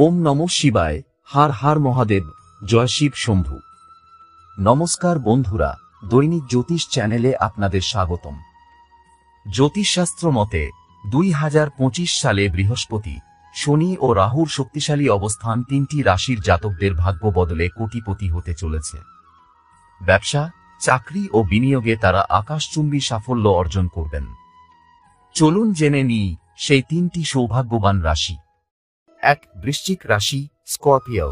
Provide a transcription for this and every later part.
ওম নমঃ শিবায়। হার হার মহাদেব। জয় শিব শম্ভু। নমস্কার বন্ধুরা, দৈনিক জ্যোতিষ চ্যানেলে আপনাদের স্বাগতম। জ্যোতিষশাস্ত্র মতে 2025 সালে বৃহস্পতি, শনি ও রাহুর শক্তিশালী অবস্থান তিনটি রাশির জাতকদের ভাগ্য বদলে কোটিপতি হতে চলেছে। ব্যবসা, চাকরি ও বিনিয়োগে তারা আকাশচুম্বী সাফল্য অর্জন করবেন। চলুন জেনে নিই সেই তিনটি সৌভাগ্যবান রাশি। 1. বৃশ্চিক রাশি, স্করপিও।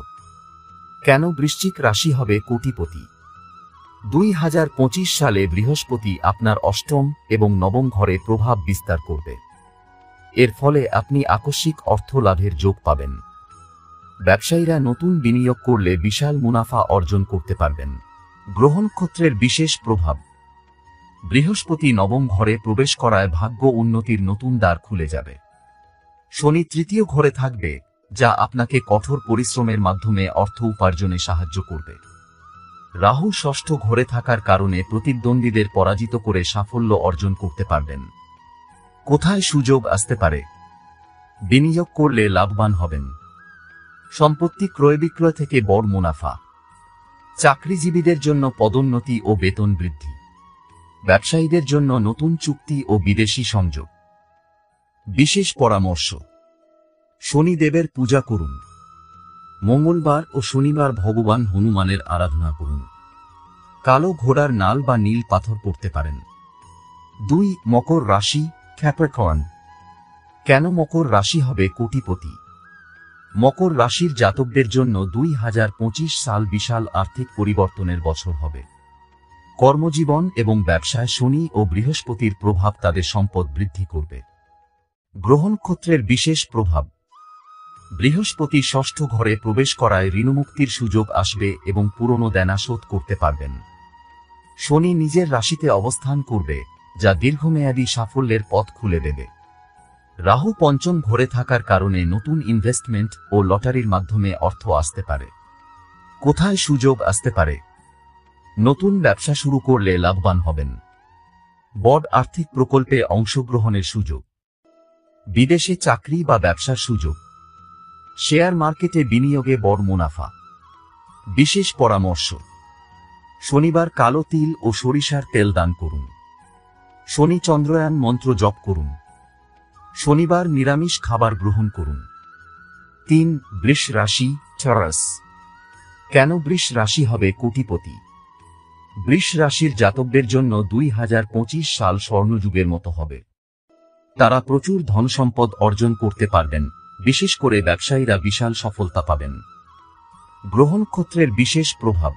কেন বৃশ্চিক রাশি হবে কোটিপতি? 2025 সালে বৃহস্পতি আপনার অষ্টম এবং নবম ঘরে প্রভাব বিস্তার করবে। এর ফলে আপনি আকস্মিক অর্থ লাভের যোগ পাবেন। ব্যবসায়ীরা নতুন বিনিয়োগ করলে বিশাল মুনাফা অর্জন করতে পারবেন। গ্রহ নক্ষত্রের বিশেষ প্রভাব। বৃহস্পতি নবম ঘরে প্রবেশ করায় ভাগ্য উন্নতির নতুন দ্বার খুলে যাবে। শনি তৃতীয় ঘরে থাকবে, যা আপনাকে কঠোর পরিশ্রমের মাধ্যমে অর্থ উপার্জনে সাহায্য করবে। রাহু ষষ্ঠ ঘরে থাকার কারণে প্রতিদ্বন্দ্বীদের পরাজিত করে সাফল্য অর্জন করতে পারবেন। কোথায় সুযোগ আসতে পারে? বিনিয়োগ করলে লাভবান হবেন। সম্পত্তি ক্রয় বিক্রয় থেকে বড় মুনাফা। চাকরিজীবীদের জন্য পদোন্নতি ও বেতন বৃদ্ধি। ব্যবসায়ীদের জন্য নতুন চুক্তি ও বিদেশি সংযোগ। বিশেষ পরামর্শ: শনিদেবের পূজা করুন। মঙ্গলবার ও শনিবার ভগবান হনুমানের আরাধনা করুন। কালো ঘোড়ার নাল বা নীল পাথর পড়তে পারেন। 2. মকর রাশি, ক্যাপ্রিকর্ন। কেন মকর রাশি হবে কোটিপতি? মকর রাশির জাতকদের জন্য 2025 সাল বিশাল আর্থিক পরিবর্তনের বছর হবে। কর্মজীবন এবং ব্যবসায় শনি ও বৃহস্পতির প্রভাব তাদের সম্পদ বৃদ্ধি করবে। গ্রহ নক্ষত্রের বিশেষ প্রভাব। বৃহস্পতি ষষ্ঠ ঘরে প্রবেশ করায় ঋণমুক্তির সুযোগ আসবে এবং পুরনো দেনা শোধ করতে পারবেন। শনি নিজের রাশিতে অবস্থান করবে, যা দীর্ঘমেয়াদী সাফল্যের পথ খুলে দেবে। রাহু পঞ্চম ঘরে থাকার কারণে নতুন ইনভেস্টমেন্ট ও লটারির মাধ্যমে অর্থ আসতে পারে। কোথায় সুযোগ আসতে পারে? নতুন ব্যবসা শুরু করলে লাভবান হবেন। বড় আর্থিক প্রকল্পে অংশগ্রহণের সুযোগ। বিদেশে চাকরি বা ব্যবসার সুযোগ। শেয়ার মার্কেটে বিনিয়োগে বড় মুনাফা। বিশেষ পরামর্শ: শনিবার কালো তিল ও সরিষার তেল দান করুন। শনি চন্দ্রয়ান মন্ত্র জপ করুন। শনিবার নিরামিষ খাবার গ্রহণ করুন। 3. বৃষ রাশি, টরাস। কেন বৃষ রাশি হবে কোটিপতি? বৃষ রাশির জাতকদের জন্য 2025 সাল স্বর্ণযুগের মতো হবে। তারা প্রচুর ধনসম্পদ অর্জন করতে পারবেন, বিশেষ করে ব্যবসায়ীরা বিশাল সফলতা পাবেন। গ্রহ নক্ষত্রের বিশেষ প্রভাব।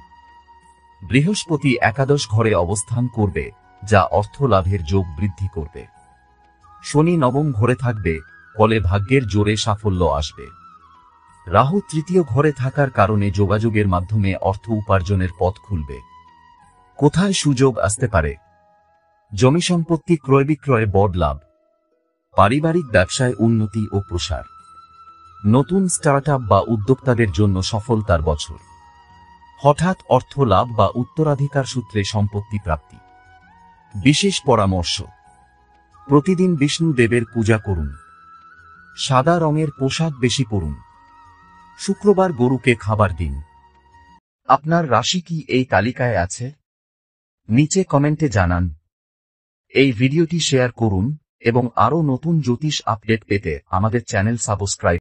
বৃহস্পতি একাদশ ঘরে অবস্থান করবে, যা অর্থ লাভের যোগ বৃদ্ধি করবে। শনি নবম ঘরে থাকবে, ফলে ভাগ্যের জোরে সাফল্য আসবে। রাহু তৃতীয় ঘরে থাকার কারণে যোগাযোগের মাধ্যমে অর্থ উপার্জনের পথ খুলবে। কোথায় সুযোগ আসতে পারে? জমি সম্পত্তি ক্রয় বিক্রয়ে বড় লাভ। পারিবারিক ব্যবসায় উন্নতি ও প্রসার। নতুন স্টার্টআপ বা উদ্যোক্তাদের জন্য সফলতার বছর। হঠাৎ অর্থ লাভ বা উত্তরাধিকার সূত্রে সম্পত্তি প্রাপ্তি। বিশেষ পরামর্শ: প্রতিদিন বিষ্ণু দেবের পূজা করুন। সাদা রঙের পোশাক বেশি পরুন। শুক্রবার গরুকে খাবার দিন। আপনার রাশি কি এই তালিকায় আছে? নিচে কমেন্টে জানান। এই ভিডিওটি শেয়ার করুন এবং আরও নতুন জ্যোতিষ আপডেট পেতে আমাদের চ্যানেল সাবস্ক্রাইব